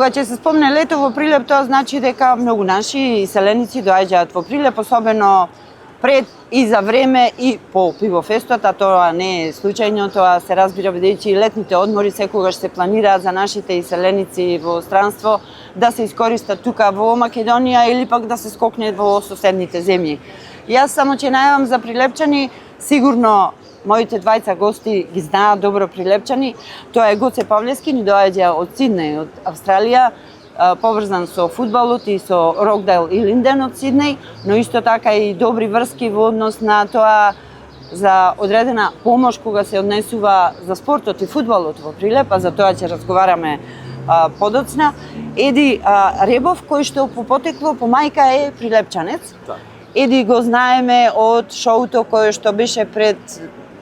Кога ќе се спомне лето во Прилеп, тоа значи дека многу наши иселеници доаѓаат во Прилеп, особено пред и за време и по пивофестот, а тоа не е случајно, тоа се разбира бидејќи летните одмори секогаш се планираат за нашите иселеници во странство да се искористат тука во Македонија или пак да се скокне во соседните земји. Јас само ќе најавам за прилепчани, сигурно моите двајца гости ги знаат добро прилепчани. Тоа е Гоце Павлевски, ни доаѓа од Сиднеј, од Австралија, поврзан со фудбалот и со Рокдейл и Линден од Сиднеј, но исто така и добри врски во однос на тоа за одредена помош кога се однесува за спортот и фудбалот во Прилеп, а за тоа ќе разговараме подоцна. Еди Ребов, кој што по потекло по мајка е прилепчанец. Еди го знаеме од шоуто кое што беше пред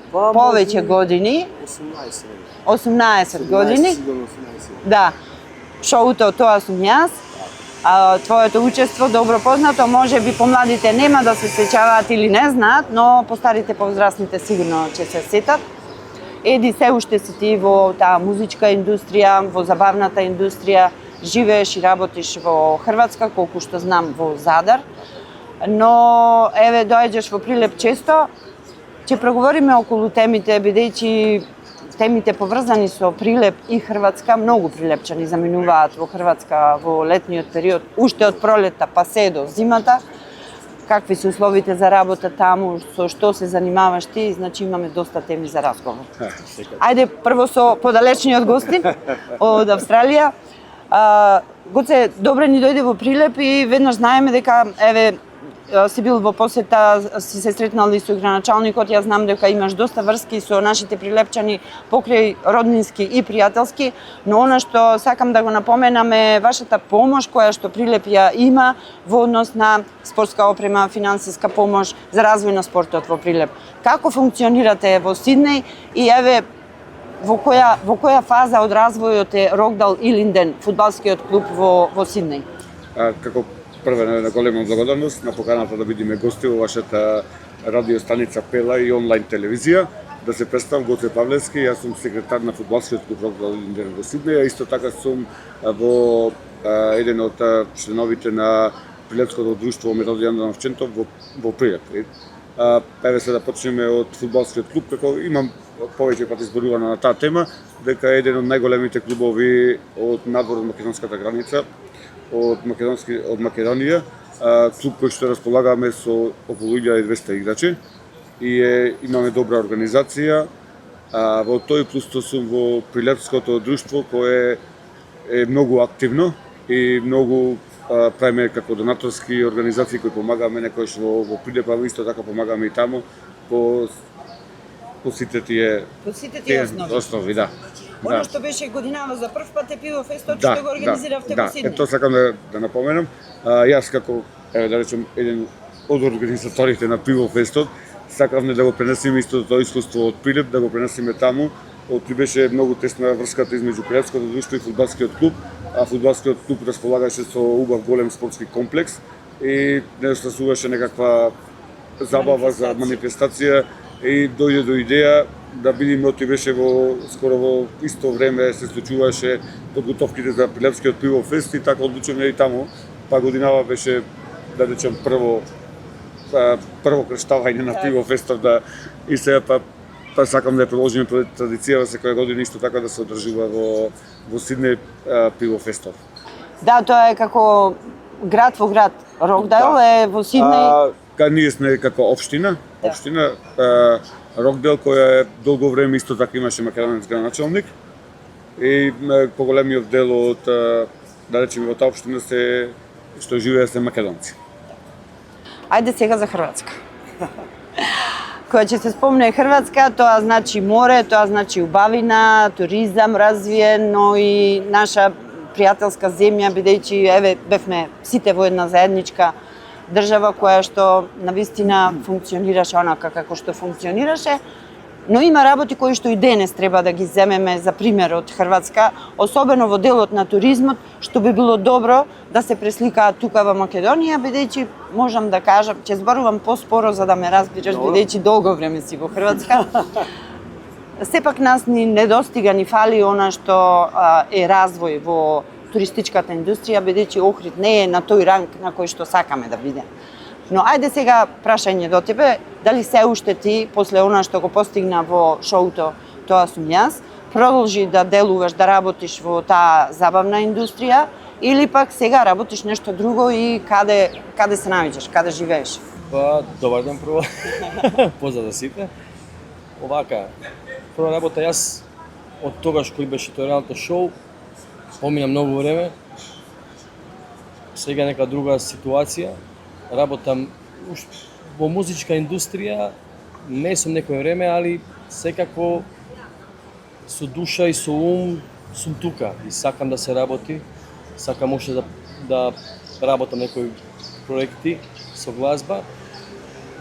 повеќе години. 18 години. Да. Шоуто тоа сум јас. Твоето учество добро познато, може би помладите нема да се сеќаваат или не знаат, но постарите повзрасните сигурно ќе се сетат. Еди, се уште си ти во таа музичка индустрија, во забавната индустрија, живееш и работиш во Хрватска, колку што знам во Задар. Но еве доаѓаш во Прилеп често. Ќе проговориме околу темите, бидејќи темите поврзани со Прилеп и Хрватска, многу прилепчани заминуваат во Хрватска во летниот период, уште од пролетта па се до зимата. Какви се условите за работа таму, со што се занимаваш ти, значи имаме доста теми за разговор. Ајде прво со подалечниот гостин од Австралија. Гоце, добре ни дојде во Прилеп и веднаш знаеме дека еве си бил во посета, си се сретнали со граначалникот, јас знам дека имаш доста врски со нашите прилепчани покрај роднински и пријателски, но она што сакам да го напоменам е вашата помош која што Прилеп ја има во однос на спортска опрема, финансиска помош за развој на спортот во Прилеп. Како функционирате во Сиднеј и еве во која фаза од развојот е Рокдейл и Линден, фудбалскиот клуб во Сиднеј? Како прва на голема благодарност на поканата да бидеме гости во вашата радиостаница Пела и онлайн телевизија. Да се представам, Гоце Павлевски, јас сум секретар на фудбалскиот клуб Рокдейл и Линден во Сиднеј, а исто така сум во еден од членовите на Прилепското друштво Методи Јанданов Чентов во Прилеп. Еве се да почнеме од фудбалскиот клуб, како имам повеќе пати зборувано на таа тема, дека е еден од најголемите клубови од надвор од македонската граница, од Македонија, клуб кој што располагаме со околу 1200 играчи и имаме добра организација. Во тој плюс сум во Прилепското друштво кое е многу активно и многу правиме како донаторски организации кои помагаме некојаш во Прилеп, а исто така помагаме и таму по сите тие основи, да. Оно што беше годинава за прв пат е пивофестот што го организиравте во Сиднеј. Тоа сакам да напоменам. Јас како, еве да речем, еден од организаторите на пивофестот, сакам да го пренесеме истото тоа искуство од Прилеп, да го пренесеме таму. Отли беше многу тесна врската измеѓу Прилепското друштво и фудбалскиот клуб, а фудбалскиот клуб располагаше со убав голем спортски комплекс и недостасуваше некаква забава за манифестација и дојде до идеја да бидеме, оти беше скоро во исто време се случуваше подготовките за Прилепскиот пивофест и така одлучивме и таму. Па годинава беше, да речем, прво крштавање на пивофестот и сега па сакам да ја продолжиме традицијава секоја година исто така да се одржува во Сиднеј пивофестот. Да, тоа е како град во град. Рокдейл е во Сиднеј. Ние сме како општина, Рокдейл која е долго време исто така имаше македонец граначалник и поголемиот дел од, да речеме, од таа општина се што живеа се македонци. Ајде сега за Хрватска. Кога ќе се спомне Хрватска, тоа значи море, тоа значи убавина, туризам развиен, но и наша пријателска земја, бидејќи еве бевме сите во една заедничка држава која што навистина функционираше онака како што функционираше, но има работи кои што и денес треба да ги земеме за пример од Хрватска, особено во делот на туризмот, што би било добро да се пресликаат тука во Македонија, бидејќи можам да кажам, ќе зборувам поспоро за да ме разбираш, бидејќи долго време си во Хрватска. Сепак нас ни недостига, ни фали она што е развој во туристичката индустрија, бидејќи Охрид не е на тој ранг на кој што сакаме да биде. Но ајде сега прашање до тебе, дали се уште ти, после она што го постигна во шоуто Тоа сум јас, продолжи да делуваш, да работиш во таа забавна индустрија, или пак сега работиш нешто друго и каде се наоѓаш, каде живееш? Па, добар ден прво. Поздрав за сите. Овака, прва работа јас од тогаш кој беше тој реалното шоу, помина многу време. Сега нека друга ситуација. Работам во музичка индустрија, не сум некој време, али секако со душа и со ум сум тука и сакам да се работи. Сакам уште да работам некои проекти со глазба,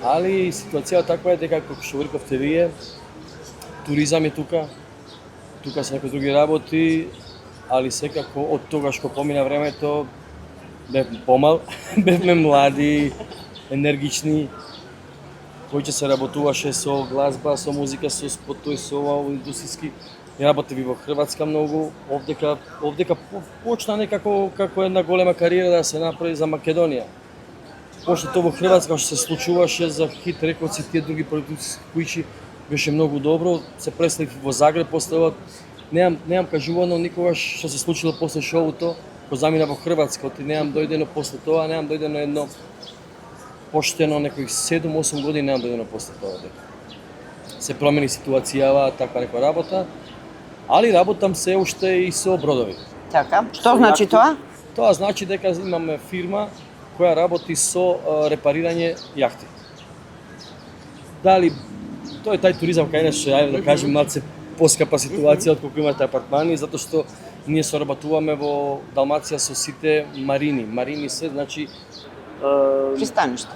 али ситуацијата таква е дека, како што рековте вие, туризам е тука се некои други работи, али секако од тогаш кога помина времето, бевме помал, бевме млади, енергични, кој ќе се работуваше со глазба, со музика, со спотој, со индустријски. Работеви во Хрватска многу, овдека почна некако како една голема кариера да се направи за Македонија. Пошто тоа во Хрватска што се случуваше за Хит Рекордс и тие други продуци кои беше многу добро, се преселив во Загреб после. Немам кажувано никогаш што се случило после шоуто, кога замина во Хрватска, немам дојдено после тоа, немам дојдено едно поштено некои 7-8 години немам дојдено после тоа дека се промени ситуацијава, таква некоја работа, али работам се уште и со бродови. Така, што значи тоа? Тоа значи дека имаме фирма која работи со репарирање јахти. Дали тој е тај туризам кај нас, ајде да кажем малце поскапа ситуација отколку имате апартмани, затоа што ние соработуваме во Далмација со сите марини. Марини се значи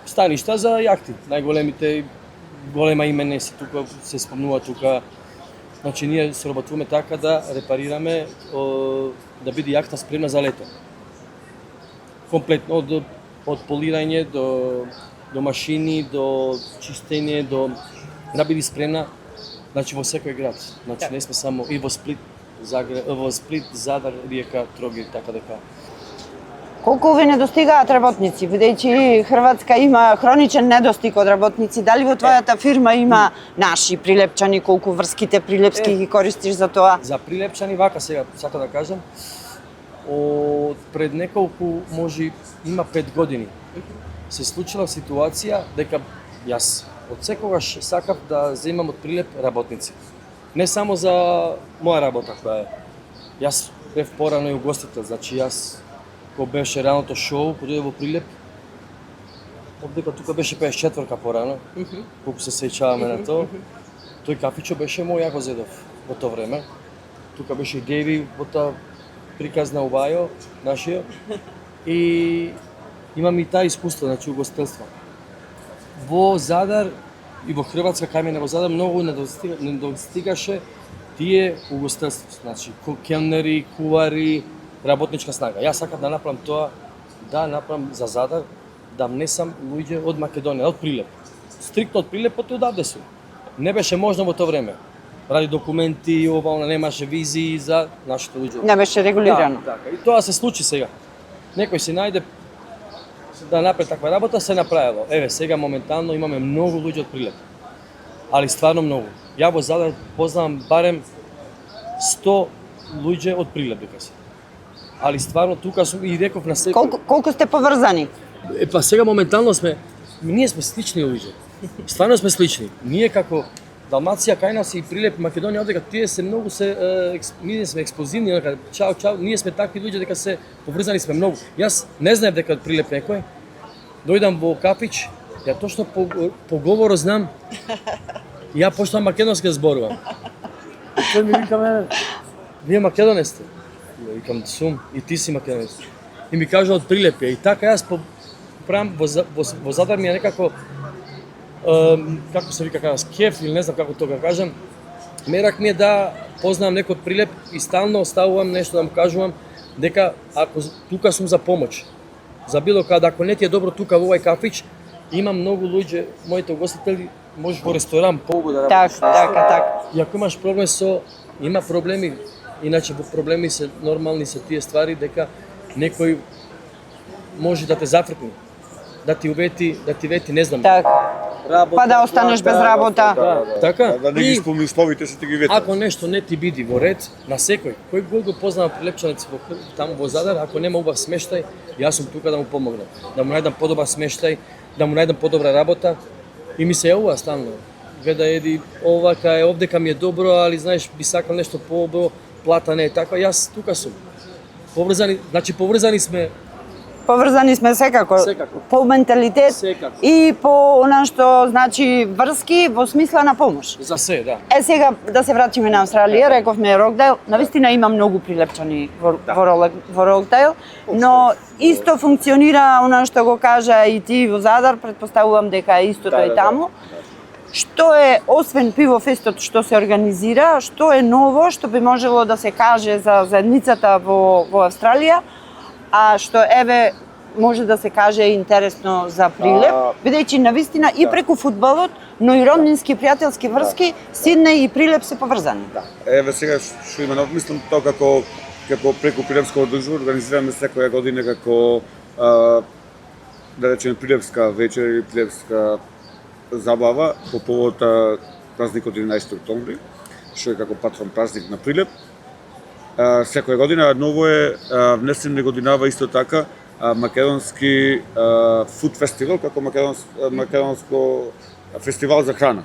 станишта за јахти. Најголемите голема име се тука се спомнува тука. Значи ние соработуваме така да репарираме да биде јахта спремна за лето. Комплетно од полирање до машини, до чистење, да биде спремна, значи во секој град. Значи не сме само и во Сплит, Задар, Риека, Трогир, така дека. Колку ви недостигаат работници, бидејќи Хрватска има хроничен недостиг од работници, дали во твојата фирма има наши прилепчани, колку врските прилепски ги користиш за тоа? За прилепчани вака сега сака да кажам, од пред неколку, може има 5 години, се случила ситуација дека јас од секогаш сакав да земам од прилеп работници. Не само за моја работа која е. Јас бев порано и угостител, значи јас кога беше реалното шоу, кога дојде во Прилеп, овдека тука беше 54-ка порано, колку се сеќаваме на тоа. Тој кафичо беше мој, ја го зедов во тоа време. Тука беше и Деви во таа приказ на Убајо, нашиот. И имам и таа искуство, значи угостителство. Во Задар и во Хрватска, кај мене во Задар, многу недостигаше тие угостителство, значи келнери, кувари, работничка снага. Јас сакам да направам тоа, да направам за Задар, да внесам луѓе од Македонија, од Прилеп. Стриктно од Прилепот и одавде сум. Не беше можно во тоа време. Ради документи, ова, немаше визии за нашите луѓе. Не беше регулирано. Да, така. И тоа се случи сега. Некој се најде да направи таква работа, се направило. Еве, сега моментално имаме многу луѓе од Прилеп. Али стварно многу. Ја во Задар познавам барем 100 луѓе од Прилеп дека се. Али стварно тука сум и реков на секој. Колку сте поврзани? Па сега моментално ние сме слични луѓе. Стварно сме слични. Ние како Далмација кај нас и Прилеп Македонија дека тие се многу ние сме експлозивни, дека чао, ние сме такви луѓе дека се поврзани сме многу. Јас не знаев дека од Прилеп некој. Дојдам во кафич, ја точно по говоро знам. Ја почнам македонски да зборувам. Тој ми вика мене, вие македонец сте? Ја викам сум, и ти си македонец. И ми кажа од Прилеп. И така јас правам во Задар ми е некако како се вика кажа, кеф или не знам како тоа кажам. Мерак ми е да познавам некој од Прилеп и стално оставувам нешто да му кажувам дека ако тука сум за помош. За било каде, ако не ти е добро тука во овај кафич, има многу луѓе, моите угостители, можеш во ресторан полго да работиш. Така. И ако имаш проблем има проблеми Иначе проблеми се нормални се тие ствари дека некој може да те зафркне, да ти вети, не знам. Така. Работа, Па да останеш без работа. Така. Да не ги И исполни условите, се ти ги ветат. ако нешто не ти биди во ред, на секој, кој го познава Прилепчанец таму во Задар, ако нема убав смештај, јас сум тука да му помогнам, да му најдам подобар смештај, да му најдам подобра работа и ми се јавува стално. Гледа еди овака е, овдека ми е добро, али знаеш би сакал нешто побро, плата не е таква, јас тука сум. Поврзани сме. Поврзани сме секако. Секако. По менталитет Секако. и по она што значи врски во смисла на помош. За се, да. Сега да се вратиме на Австралија, рековме Рокдайл, навистина има многу прилепчани во Рокдайл, но исто функционира она што го кажа и ти во Задар, претпоставувам дека е истото и таму. Што е, освен пивофестот што се организира, што е ново, што би можело да се каже за заедницата во Австралија, а што еве може да се каже интересно за Прилеп, бидејќи навистина и преку фудбалот, но и роднински пријателски врски, Сиднеј и Прилеп се поврзани. Да. Еве сега што има надмислам тоа како преку Прилепското дружба организираме секоја година како да речеме Прилепска вечер или Прилепска забава по повод празникот 11 октомври, што е како патрон празник на Прилеп. Секоја година ново е внесен годинава исто така македонски фуд фестивал како македонско фестивал за храна.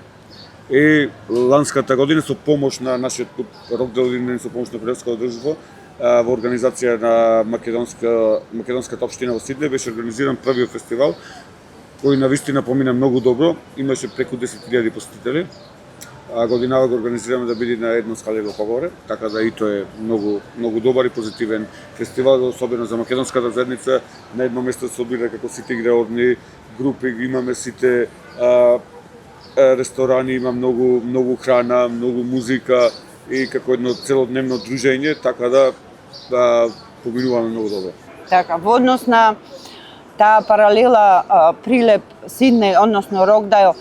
И ланската година со помош на нашиот клуб Рокдайл, со помош на Прилепското дружба во организација на македонската општина во Сиднеј беше организиран првиот фестивал кој навистина помина многу добро, имаше преку 10.000 посетители. Годинава го организираме да биде на едно скалево поговоре, така да и тоа е многу добар и позитивен фестивал, особено за македонската заедница. На едно место се собира како сите играорни групи, имаме сите ресторани, има многу храна, многу музика и како едно целодневно дружење, така да поминуваме многу добро. Така, во однос на таа паралела Прилеп, Сиднеј, односно Рокдайл,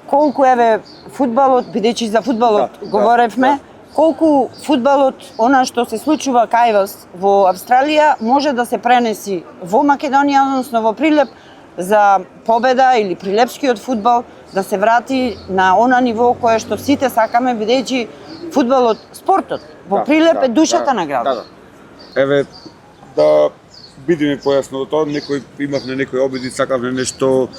колку еве фудбалот, бидејќи за фудбалот говоревме, колку фудбалот, она што се случува кај вас во Австралија, може да се пренеси во Македонија, односно во Прилеп, за победа или прилепскиот фудбал, да се врати на она ниво кое што сите сакаме, бидејќи фудбалот, спортот во Прилеп е душата на градот. Еве, да бидеме појасно тоа, имавме некои обиди, сакавме нешто,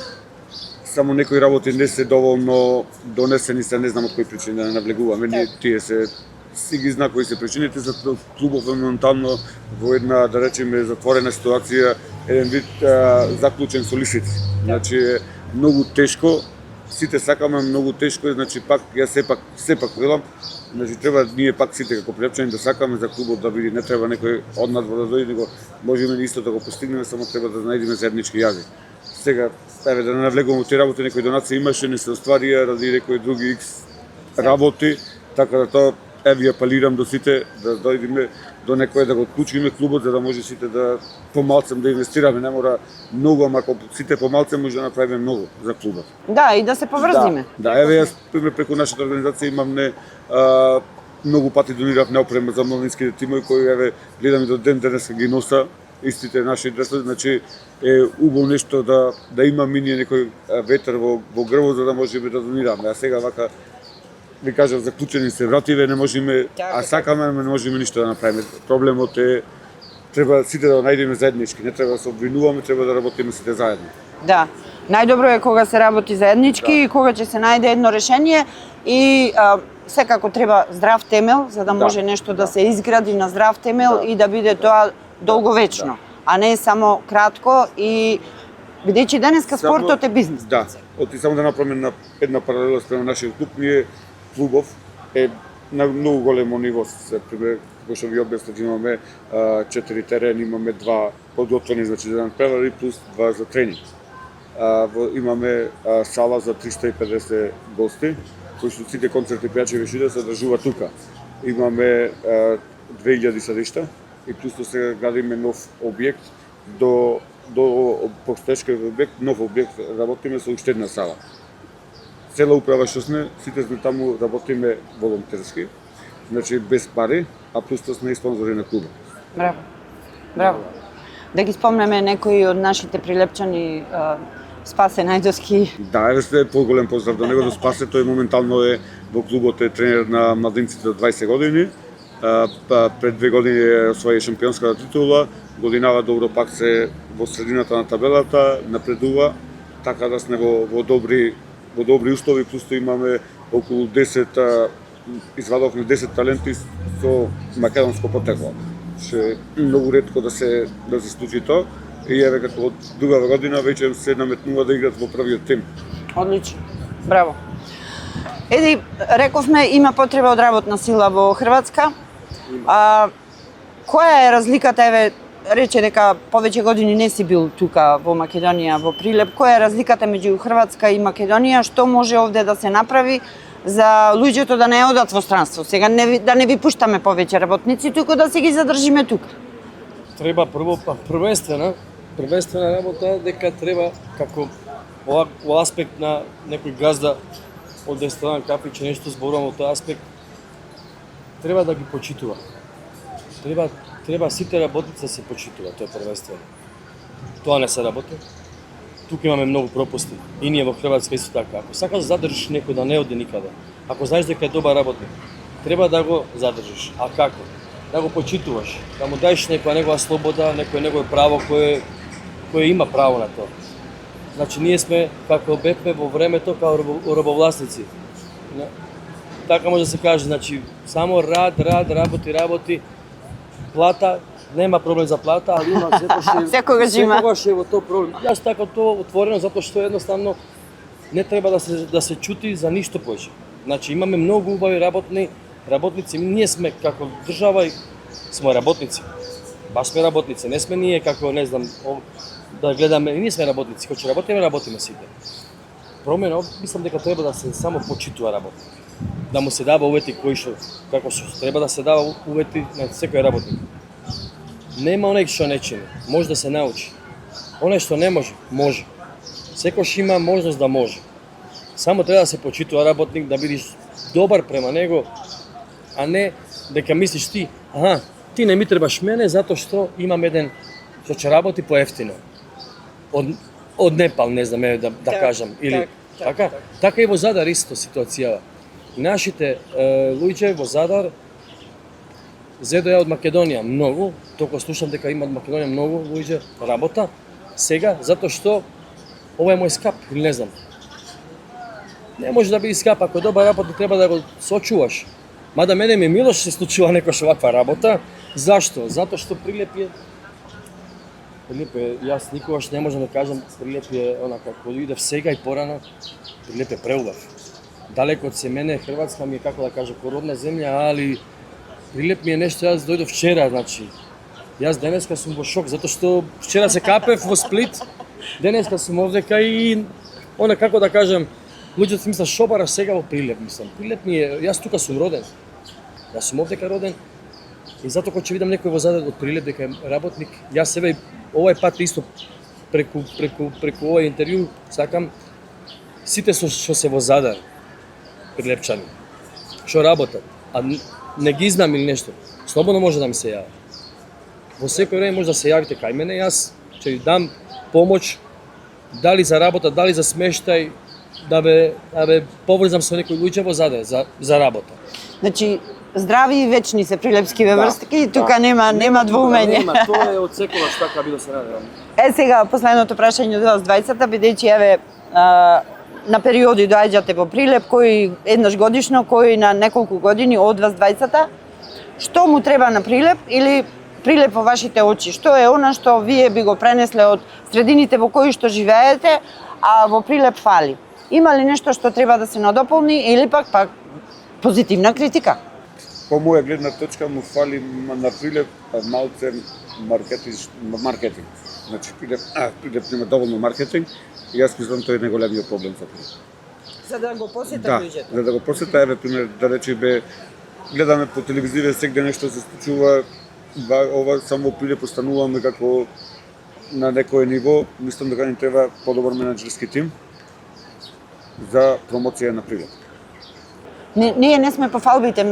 само некои работи не се доволно донесени се, не знам од кои причини да не навлегуваме, тие се си ги зна кои се причините, за клубов моментално во една, да речеме, затворена ситуација, еден вид заклучен со лисици. Значи е многу тешко, сите сакаме многу тешко, значи пак јас сепак велам, значи треба ние пак сите како прилепчани да сакаме за клубот да биде, не треба некој од надвор да дојде, него можеме исто да го постигнеме, само треба да најдеме заеднички јазик. Сега, еве да не навлегувам во тие работи, некои донации имаше, не се остварија ради некои други X работи, така да тоа еве апелирам до сите да дојдеме до некој да го отклучиме клубот за да може сите да помалцем да инвестираме, не мора многу, ама ако сите помалцем може да направиме многу за клубот. Да, и да се поврзиме. Да, еве јас преку нашата организација имам многу пати дониравме опрема за младинските тимови кои еве гледаме до ден денеска ги носа истите наши дресови, значи е убаво нешто да имаме ние некој ветер во грбот за да можеме да донираме. А сега вака ви кажам, заклучени се вративе, не можеме, а сакаме, не можеме ништо да направиме. Проблемот е, треба сите да најдеме заеднички, не треба да се обвинуваме, треба да работиме сите заедно. Да, најдобро е кога се работи заеднички и кога ќе се најде едно решение и секако треба здрав темел, за да може нешто да се изгради на здрав темел и да биде тоа долговечно, а не само кратко и бидејќи денеска спортот е бизнес. Да, оти само да направиме една паралела спрема нашиот клуб, ние клубов е на многу големо ниво, како што ви објаснав, имаме 4 терени, имаме 2 подготвени, значи за надпревари плюс 2 за тренинг. Имаме сала за 350 гости, кои што сите концерти пејачи веши се одржува тука. Имаме 2000 седишта и плюс сега градиме нов објект до постечкиот објект, нов објект работиме со уште една сала. Цела управа што сме, сите сме таму работиме волонтерски, значи без пари, а плюс тоа сме и спонзори на клубот. Браво. Браво. Да ги спомнеме некои од нашите прилепчани, Спасе Најдовски. Да, еве сте поголем поздрав до него, до Спасе, тој моментално е во клубот, е тренер на младинците од 20 години. Пред 2 години е освои шампионската титула, годинава добро пак се во средината на табелата, напредува, така да сме во добри услови, плюс тоа имаме околу 10 извадовме 10 таленти со македонско потекло. Што е многу ретко да се случи тоа. И еве како од другава година веќе се наметнува да играат во првиот тим. Одлично. Браво. Еди, рековме, има потреба од работна сила во Хрватска. Која е разликата, еве, рече дека повеќе години не си бил тука во Македонија, во Прилеп. Која е разликата меѓу Хрватска и Македонија? Што може овде да се направи за луѓето да не одат во странство? Сега да не ви пуштаме повеќе работници, туку да се ги задржиме тука. Треба прво првенствена работа, дека треба како во аспект на некој газда од ресторан, кафич, нешто зборувам во тој аспект, треба да ги почитува. Треба сите работници да се почитува, тоа е првенствено. Тоа не се работи. Тука имаме многу пропусти. И ние во Хрватска исто така. Ако сакаш да задржиш некој да не оди никаде, ако знаеш дека е добар работник, треба да го задржиш. А како? Да го почитуваш, да му даеш некоја негова слобода, некој негово право кое има право на тоа. Значи ние сме како бевме во времето како робовласници. Така може да се каже, значи само рад, работи, плата, нема проблем за плата, али има секогаш е во тоа проблем. Јас така тоа отворено затоа што едноставно не треба да се чути за ништо повеќе. Значи имаме многу убави работници, ние сме како држава и сме работници. Баш сме работници, не сме ние како, не знам, да гледаме, ние сме работници, кога ќе работиме сите. Промена, мислам дека треба да се само почитува работник. Да му се дава увети како што треба да се дава увети на секој работник. Нема оној што не чини, може да се научи. Оној што не може, може. Секој има можност да може. Само треба да се почитува работник, да бидеш добар према него, а не дека мислиш ти не ми требаш мене затоа што имам еден што ќе работи поевтино. Од Непал, не знам, да кажам, или така и во Задар исто ситуацијава. Нашите луѓе во Задар зедоја од Македонија многу, толку слушам дека има од Македонија многу луѓе работа сега затоа што ова е мој скап или не знам. Не може да биде скап, ако добар работник треба да го сочуваш. Мада мене ми мило што се случува некош оваква работа. Зашто? Затоа што Прилеп е, јас никогаш не можам да кажам, Прилеп е онака, кога идев сега и порано, Прилеп е преубав. Далеко од се мене, Хрватска ми е, како да кажа, родна земја, али Прилеп ми е нешто, јас дојдов вчера, значи. Јас денеска сум во шок, затоа што вчера се капев во Сплит, денеска сум овдека и, како да кажам, луѓето си мислат шо бараш сега во Прилеп, мислам. Прилеп ми е, јас тука сум роден. Јас сум овдека роден. И затоа кога ќе видам некој во Задар од Прилеп дека е работник, јас себе овај пат исто преку овој интервју сакам сите што се во Задар прилепчани, што работат, а не ги знам или нешто, слободно може да ми се јави. Во секој време може да се јавите кај мене, јас ќе ви дам помош, дали за работа, дали за смештај, да ве поврзам со некои луѓе во Задар за работа. Значи, здрави и вечни се прилепскиве врски и тука нема двоумење. Нема, тоа е од секогаш така било се надевам. Сега последното прашање од вас двајцата, бидејќи еве на периоди доаѓате во Прилеп, кој еднаш годишно, кој на неколку години од вас двајцата. Што му треба на Прилеп или Прилеп во вашите очи? Што е она што вие би го пренесле од средините во кои што живеете, а во Прилеп фали? Има ли нешто што треба да се надополни или пак позитивна критика? По моја гледна точка му фали на Прилеп малце маркетинг. Значи Прилеп нема доволно маркетинг и јас мислам тој е најголемиот проблем за Прилеп. За да го посетат луѓето. За да го посета, еве пример да речеме гледаме по телевизија секде нешто се случува, ова само Прилеп остануваме како на некое ниво, мислам дека ни треба подобар менаџерски тим за промоција на Прилеп. Ние не сме по фалбите,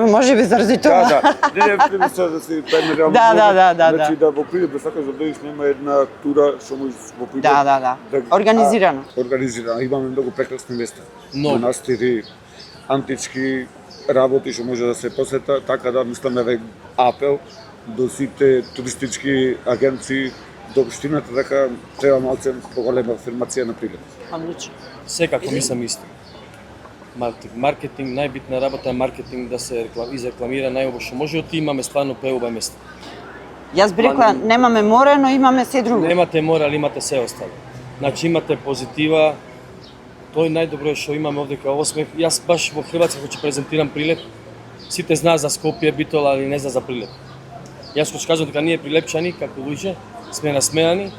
може би заради тоа. Да. Не, примисла да се правиме реално. Да. Значи да во Прилеп да сакаш да дојдеш нема една тура што можеш во Прилеп. Да. Организирано. Организирано. Имаме многу прекрасни места. Многу. Манастири, антички работи што може да се посета, така да мислам еве апел до сите туристички агенции до општината, дека треба малце поголема афирмација на Прилеп. Одлично. Секако мислам исто. Маркетинг, најбитна работа е маркетинг да се изрекламира најубаво што може, оти имаме стварно преубави места. Јас би рекла, немаме море, но имаме се друго. Немате море, али имате се остало. Значи имате позитива, тој најдобро е што имаме овде као осмех. Јас баш во Хрватска кога ќе презентирам Прилеп, сите знаат за Скопје, Битола, али не знаат за Прилеп. Јас кога кажам дека ние прилепчани, како луѓе, сме насмеани,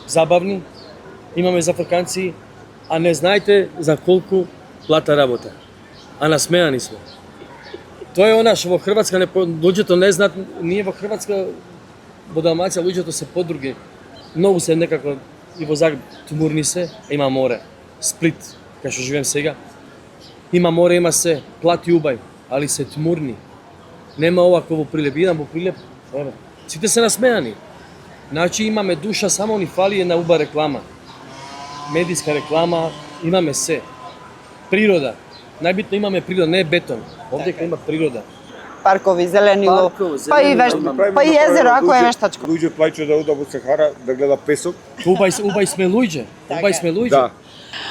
забавни, имаме за африканци, а не знаете за колку плата работа. А насмеани сме. Тоа е она што во Хрватска луѓето не знаат, ние во Хрватска, во Далмација луѓето се подруги. Многу се некако и во Загреб тмурни се, има море. Сплит, кај што живеем сега, има море, има се, плати убај, али се тмурни. Нема ова како во Прилеп. Идам во Прилеп, еве, сите се насмеани. Значи имаме душа, само ни фали една уба реклама. Медиска реклама, имаме се. Природа. Најбитно имаме природа, не е бетон. Овдека има природа. Паркови, зеленило, па и езеро, ако е вештачко. Луѓе плаќаат да одат во Сахара да гледа песок. Убај сме луѓе. Убај сме луѓе. Да.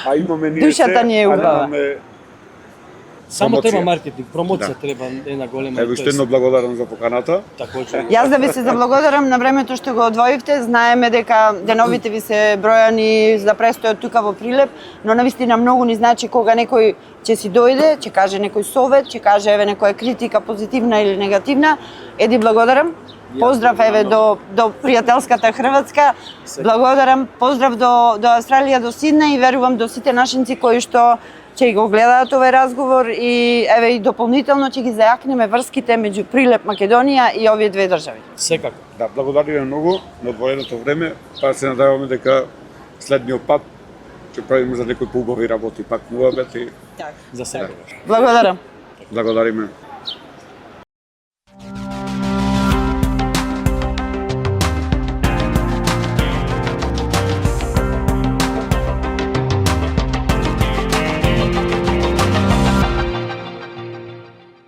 А имаме ние Душата ни е убава. Само промоција. треба маркетинг, промоција Да. треба една голема. Еве уште едно благодарам за поканата. Такоче. Јас да ви се заблагодарам на времето што го одвоивте. Знаеме дека деновите ви се бројани за престојот тука во Прилеп, но навистина многу ни значи кога некој ќе си дојде, ќе каже некој совет, ќе каже еве некоја критика позитивна или негативна. Еди благодарам. Поздрав еве до пријателската Хрватска. Благодарам. Поздрав до Австралија, до Сиднеј и верувам до сите нашинци кои што ќе го гледаат овој разговор и еве и дополнително ќе ги зајакнеме врските меѓу Прилеп, Македонија и овие две држави. Секако. Да, благодариме многу на одвоеното време, па се надеваме дека следниот пат ќе правиме за некои поубави работи, пак муабет и За сега. Благодарам. благодариме.